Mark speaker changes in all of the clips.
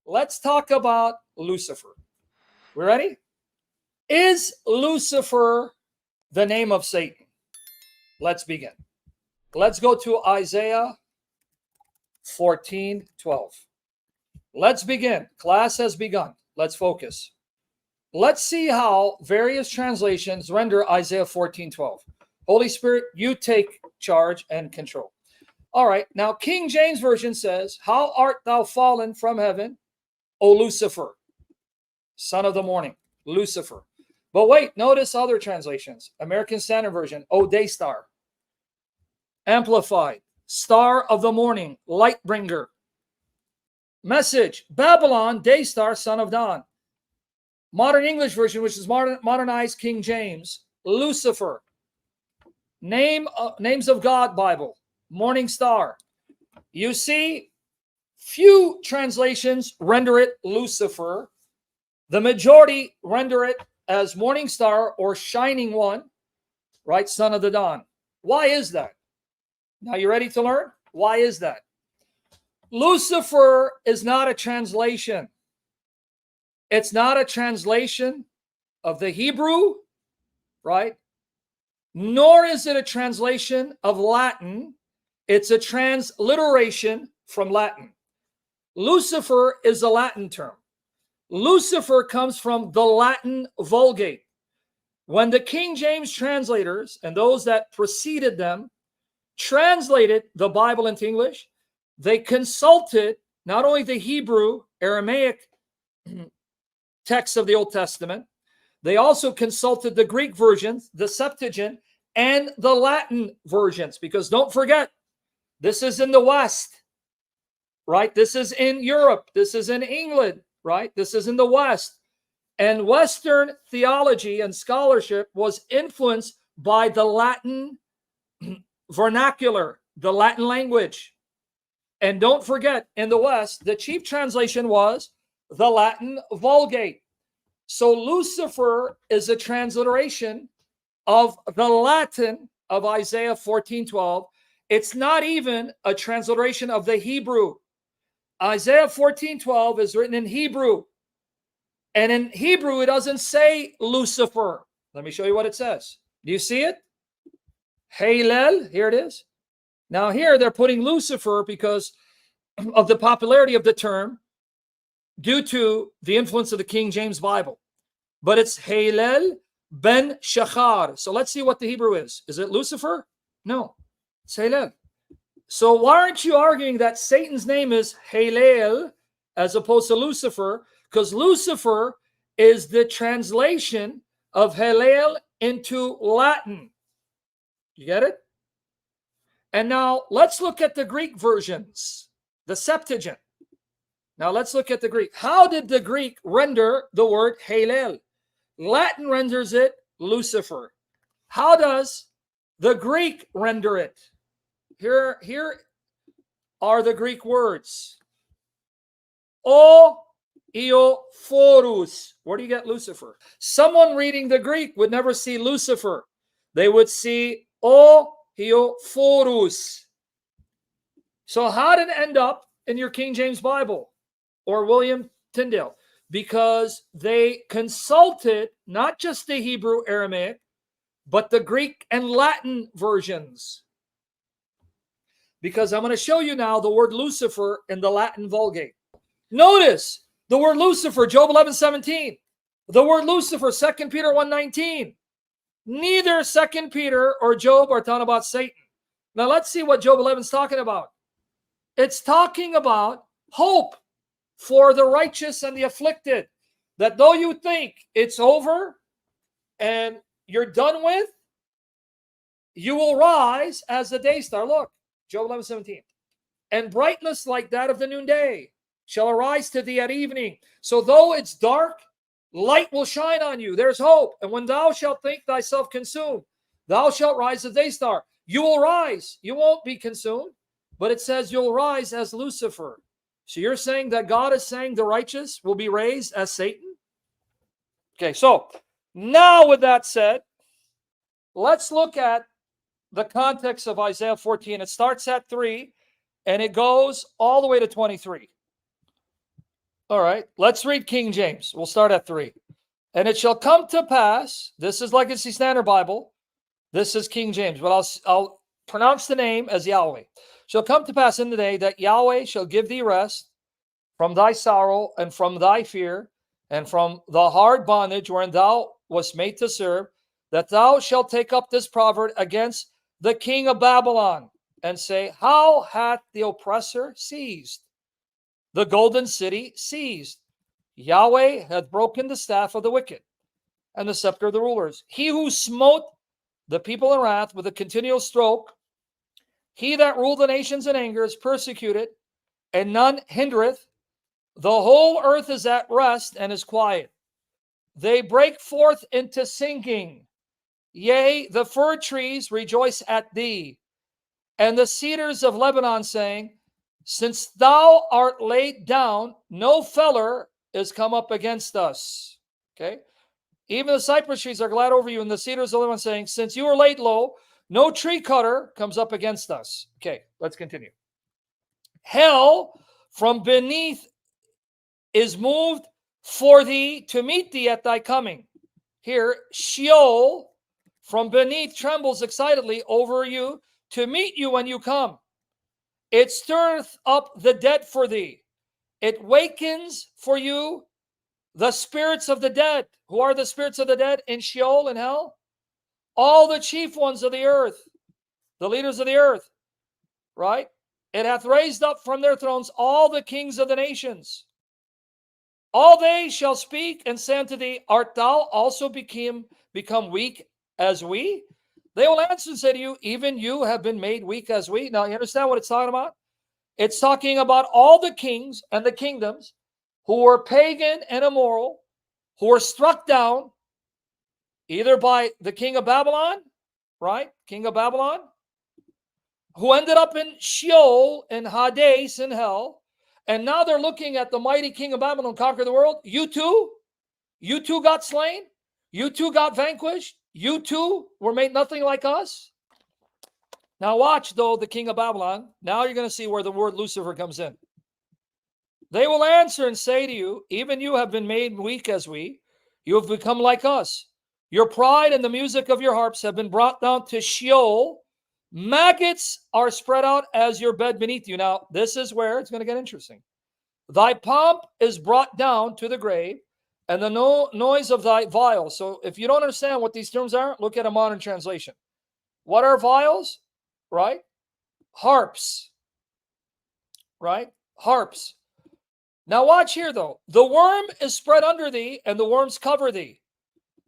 Speaker 1: Let's talk about Lucifer. We ready? Is Lucifer the name of Satan? Let's begin. Let's go to Isaiah 14:12. Let's begin. Class has begun. Let's focus. Let's see how various translations render Isaiah 14:12. Holy Spirit, you take charge and control. All right. Now, King James Version says, "How art thou fallen from heaven, O Lucifer, son of the morning." Lucifer. But wait, notice other translations. American Standard Version, "O day star." Amplified, "Star of the morning, light bringer." Message, "Babylon, day star, son of dawn." Modern English Version, which is modernized King James, "Lucifer." Names of God Bible, "Morning Star." You see, few translations render it Lucifer. The majority render it as morning star or shining one, right? Son of the dawn. Why is that? Now you ready to learn? Why is that? Lucifer is not a translation. It's not a translation of the Hebrew, right? Nor is it a translation of Latin. It's a transliteration from Latin. Lucifer is a Latin term. Lucifer comes from the Latin Vulgate. When the King James translators and those that preceded them translated the Bible into English, they consulted not only the Hebrew, Aramaic texts of the Old Testament, they also consulted the Greek versions, the Septuagint, and the Latin versions. Because don't forget, this is in the West, right? This is in Europe. This is in England, right? This is in the West. And Western theology and scholarship was influenced by the Latin vernacular, the Latin language. And don't forget, in the West, the chief translation was the Latin Vulgate. So Lucifer is a transliteration of the Latin of Isaiah 14:12. It's not even a transliteration of the Hebrew. Isaiah 14:12 is written in Hebrew. And in Hebrew, it doesn't say Lucifer. Let me show you what it says. Do you see it? Helel, here it is. Now here they're putting Lucifer because of the popularity of the term due to the influence of the King James Bible. But it's Helel ben Shachar. So let's see what the Hebrew is. Is it Lucifer? No, it's Helel. So why aren't you arguing that Satan's name is Helel as opposed to Lucifer? Because Lucifer is the translation of Helel into Latin. You get it? And now let's look at the Greek versions, the Septuagint. Now let's look at the Greek. How did the Greek render the word Helel? Latin renders it Lucifer. How does the Greek render it? Here are the Greek words. O Iophorus. Where do you get Lucifer? Someone reading the Greek would never see Lucifer. They would see O Iophorus. So how did it end up in your King James Bible or William Tyndale? Because they consulted not just the Hebrew, Aramaic, but the Greek and Latin versions. Because I'm going to show you now the word Lucifer in the Latin Vulgate. Notice the word Lucifer, Job 11:17. The word Lucifer, 2 Peter 1:19. Neither 2 Peter or Job are talking about Satan. Now let's see what Job 11 is talking about. It's talking about hope for the righteous and the afflicted. That though you think it's over and you're done with, you will rise as the day star. Look, Job 11:17. And brightness like that of the noonday shall arise to thee at evening. So though it's dark, light will shine on you. There's hope. And when thou shalt think thyself consumed, thou shalt rise as a day star. You will rise. You won't be consumed. But it says you'll rise as Lucifer. So you're saying that God is saying the righteous will be raised as Satan? Okay, so now with that said, let's look at the context of Isaiah 14. It starts at 3 and it goes all the way to 23. All right, let's read King James. We'll start at 3. And it shall come to pass, this is Legacy Standard Bible, this is King James, but I'll pronounce the name as Yahweh. Shall come to pass in the day that Yahweh shall give thee rest from thy sorrow and from thy fear and from the hard bondage wherein thou wast made to serve, that thou shalt take up this proverb against the king of Babylon and say, how hath the oppressor seized? The golden city seized. Yahweh hath broken the staff of the wicked and the scepter of the rulers. He who smote the people in wrath with a continual stroke, he that ruled the nations in anger is persecuted, and none hindereth. The whole earth is at rest and is quiet. They break forth into singing. Yea, the fir trees rejoice at thee, and the cedars of Lebanon, saying, since thou art laid down, no feller is come up against us. Okay. Even the cypress trees are glad over you, and the cedars of Lebanon, saying, since you are laid low, no tree cutter comes up against us. Okay, let's continue. Hell from beneath is moved for thee to meet thee at thy coming. Here, Sheol from beneath trembles excitedly over you to meet you when you come. It stirreth up the dead for thee. It wakens for you the spirits of the dead. Who are the spirits of the dead in Sheol and hell? All the chief ones of the earth, the leaders of the earth, right? It hath raised up from their thrones all the kings of the nations. All they shall speak and say unto thee, art thou also become weak as we? They will answer and say to you, even you have been made weak as we. Now, you understand what it's talking about? It's talking about all the kings and the kingdoms who were pagan and immoral, who were struck down either by the king of Babylon, right? King of Babylon, who ended up in Sheol and Hades in hell. And now they're looking at the mighty king of Babylon conquer the world. You too got slain. You too got vanquished. You too were made nothing like us. Now watch, though, the king of Babylon. Now you're going to see where the word Lucifer comes in. They will answer and say to you, even you have been made weak as we. You have become like us. Your pride and the music of your harps have been brought down to Sheol. Maggots are spread out as your bed beneath you. Now, this is where it's going to get interesting. Thy pomp is brought down to the grave, and the noise of thy viols. So if you don't understand what these terms are, look at a modern translation. What are viols? Right? Harps. Right? Harps. Now watch here, though. The worm is spread under thee, and the worms cover thee.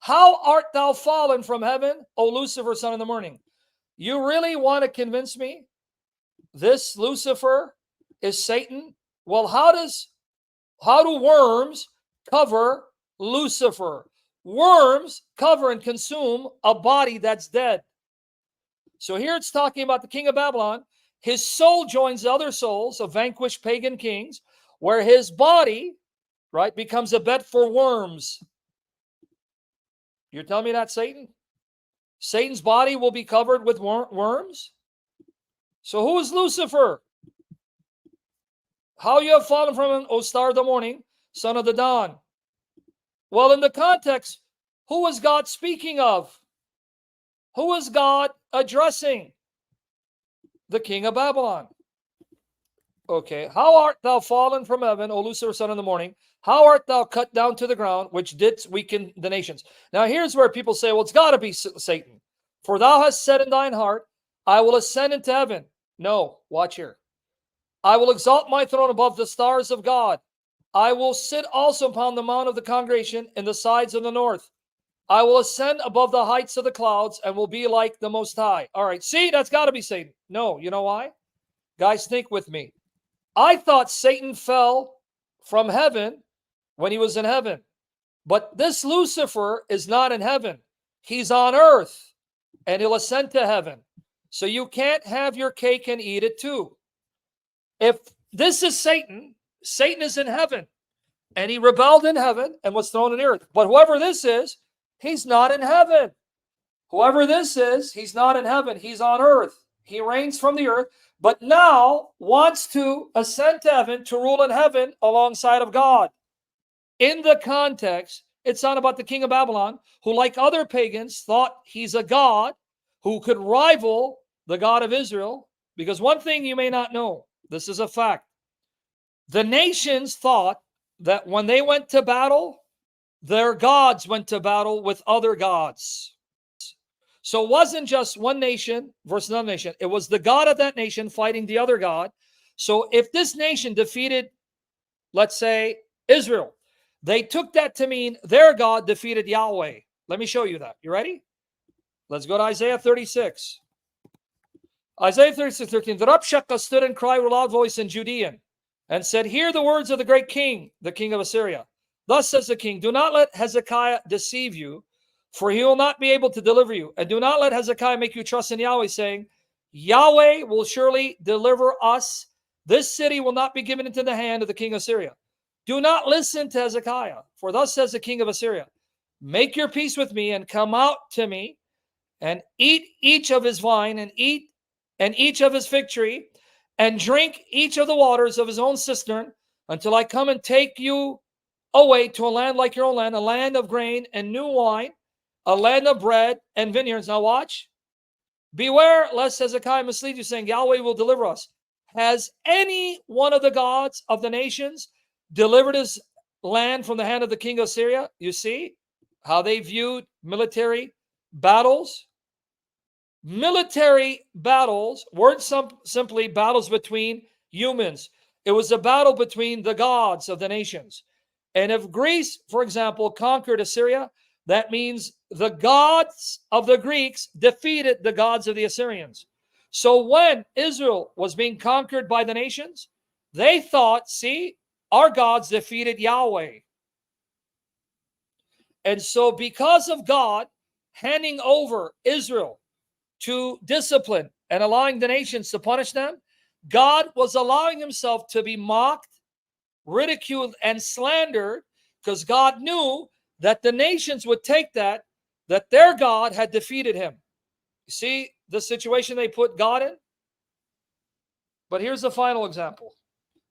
Speaker 1: How art thou fallen from heaven, O Lucifer, son of the morning? You really want to convince me this Lucifer is Satan? Well, how do worms cover Lucifer? Worms cover and consume a body that's dead. So here it's talking about the king of Babylon. His soul joins the other souls of vanquished pagan kings, where his body, right, becomes a bed for worms. You're telling me that's Satan? Satan's body will be covered with worms? So who is Lucifer? How you have fallen from him, O star of the morning, son of the dawn. Well, in the context, who is God speaking of? Who is God addressing? The king of Babylon. Okay, how art thou fallen from heaven, O Lucifer, son of the morning? How art thou cut down to the ground, which didst weaken the nations? Now here's where people say, well, it's got to be Satan. For thou hast said in thine heart, I will ascend into heaven. No, watch here. I will exalt my throne above the stars of God. I will sit also upon the mount of the congregation in the sides of the north. I will ascend above the heights of the clouds and will be like the Most High. All right, see, that's got to be Satan. No, you know why? Guys, think with me. I thought Satan fell from heaven when he was in heaven. But this Lucifer is not in heaven. He's on earth, and he'll ascend to heaven. So you can't have your cake and eat it too. If this is Satan, Satan is in heaven, and he rebelled in heaven and was thrown in the earth. But whoever this is, he's not in heaven. Whoever this is, he's not in heaven. He's on earth. He reigns from the earth, but now wants to ascend to heaven to rule in heaven alongside of God. In the context, it's not about the king of Babylon, who, like other pagans, thought he's a god who could rival the God of Israel. Because one thing you may not know, this is a fact. The nations thought that when they went to battle, their gods went to battle with other gods. So it wasn't just one nation versus another nation. It was the God of that nation fighting the other God. So if this nation defeated, let's say, Israel, they took that to mean their God defeated Yahweh. Let me show you that. You ready? Let's go to Isaiah 36. Isaiah 36:13. The Rabshakeh stood and cried with a loud voice in Judean and said, hear the words of the great king, the king of Assyria. Thus says the king, do not let Hezekiah deceive you, for he will not be able to deliver you. And do not let Hezekiah make you trust in Yahweh, saying, Yahweh will surely deliver us. This city will not be given into the hand of the king of Syria. Do not listen to Hezekiah, for thus says the king of Assyria, make your peace with me and come out to me and eat each of his vine and eat and each of his fig tree and drink each of the waters of his own cistern until I come and take you away to a land like your own land, a land of grain and new wine, a land of bread and vineyards. Now watch. Beware lest Hezekiah mislead you, saying, Yahweh will deliver us. Has any one of the gods of the nations delivered his land from the hand of the king of Syria? You see how they viewed military battles? Military battles weren't simply battles between humans. It was a battle between the gods of the nations. And if Greece, for example, conquered Assyria, that means the gods of the Greeks defeated the gods of the Assyrians. So when Israel was being conquered by the nations, they thought, see, our gods defeated Yahweh. And so because of God handing over Israel to discipline and allowing the nations to punish them, God was allowing himself to be mocked, ridiculed, and slandered, because God knew that the nations would take that their God had defeated him. You see the situation they put God in? But here's the final example.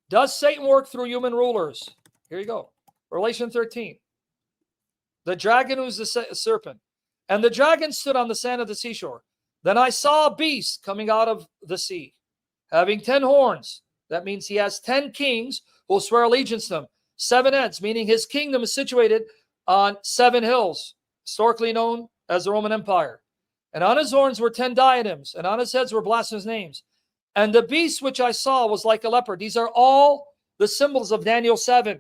Speaker 1: Does Satan work through human rulers? Here you go. Revelation 13. The dragon who's the serpent. And the dragon stood on the sand of the seashore. Then I saw a beast coming out of the sea, having 10 horns. That means he has 10 kings who will swear allegiance to him. 7 heads, meaning his kingdom is situated on 7 hills, historically known as the Roman Empire. And on his horns were 10 diadems, and on his heads were blasphemous names. And the beast which I saw was like a leopard. These are all the symbols of Daniel 7.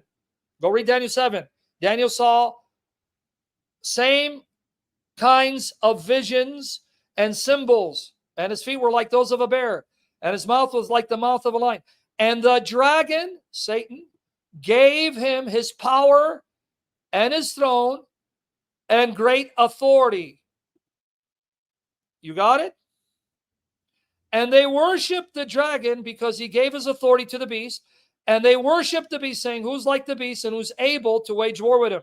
Speaker 1: Go read Daniel 7. Daniel saw same kinds of visions and symbols. And his feet were like those of a bear. And his mouth was like the mouth of a lion. And the dragon, Satan, gave him his power and his throne and great authority. You got it? And they worshiped the dragon because he gave his authority to the beast. And they worshiped the beast, saying, who's like the beast and who's able to wage war with him?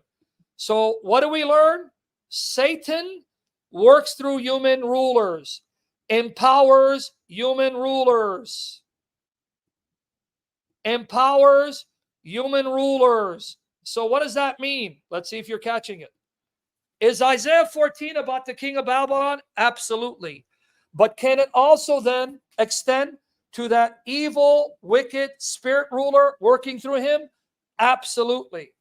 Speaker 1: So what do we learn? Satan works through human rulers, empowers human rulers, empowers human rulers. So what does that mean? Let's see if you're catching it. Is Isaiah 14 about the king of Babylon? Absolutely. But can it also then extend to that evil, wicked spirit ruler working through him? Absolutely.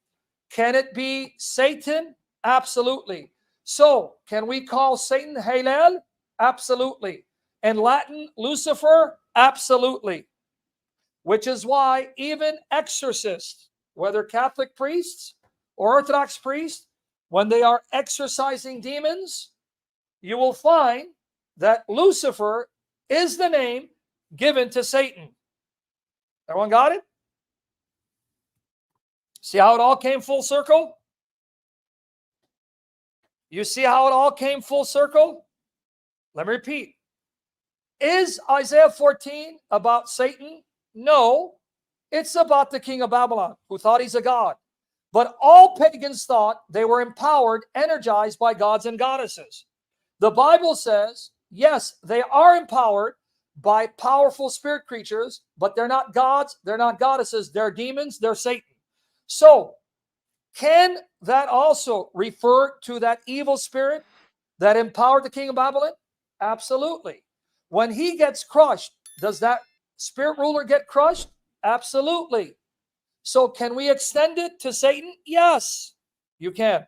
Speaker 1: Can it be Satan? Absolutely. So, can we call Satan Helel? Absolutely. In Latin, Lucifer? Absolutely. Which is why even exorcists, whether Catholic priests or Orthodox priests, when they are exorcising demons, you will find that Lucifer is the name given to Satan. Everyone got it? See how it all came full circle? You see how it all came full circle? Let me repeat. Is Isaiah 14 about Satan? No. It's about the king of Babylon, who thought he's a god. But all pagans thought they were empowered, energized by gods and goddesses. The Bible says, yes, they are empowered, by powerful spirit creatures, but they're not gods, they're not goddesses, they're demons, they're Satan. So, can that also refer to that evil spirit that empowered the king of Babylon? Absolutely. When he gets crushed, does that spirit ruler get crushed? Absolutely. So can we extend it to Satan? Yes, you can.